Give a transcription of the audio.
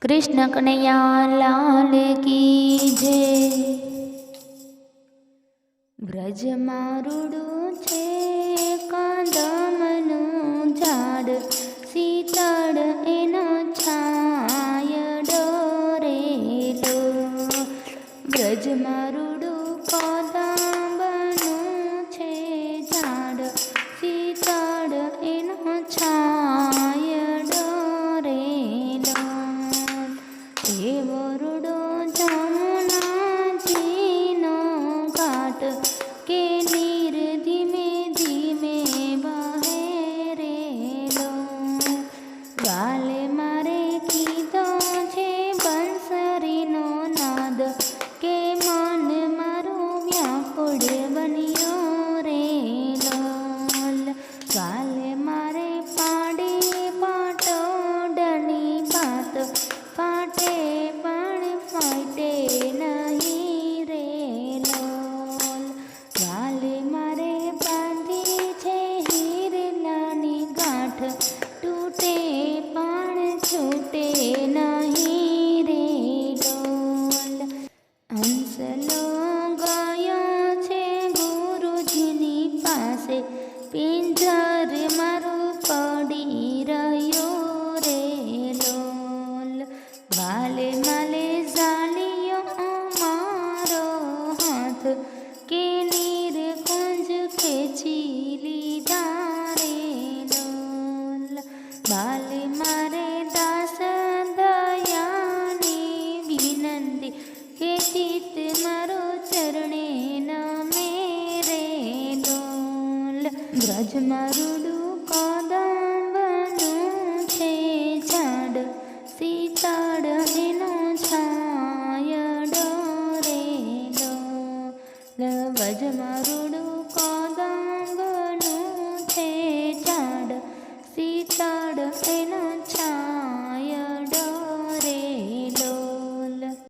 कृष्ण कन्हैया लाल की जय। व्रज मारुडू छे कदमनु झाड़, शीतल एनो छायडो रेलो। व्रज मारुडू कदमनु छे झाड़, शीतल एनो छायडो रेलो। ए वरुडो जमुनाजीनो घाट, के नीर धीमे धीमे बहे रेलो। गाले मारे कीधो छे बंसरीनो नाद, के मन मारू व्याकुळ बन्यो रेलो। गाले मारे पाड़ी पाटोडनी बात, फाटे पण फाटे नहीं रेलो। गाले मारे बांधी छे हीरलानी गांठ, तूटे पण छूटे नहीं रेलो। हंसलो गयो छे गुरुजीनी पासे, पिंजर मारू पड़ी रह्यो रेलो। माले माले जालियो मारो हाथ, के नीर कुंज खेची लीधा रेलो। माले मारे दास दयानी विनंती, के चित मारो चरणे नमे रेलो। व्रज मारुडू कदंबनु छे झाड़, शीतल एनो छायडो रेलो। व्रज मारुडू कदंबनु छे झाड़, शीतल एनो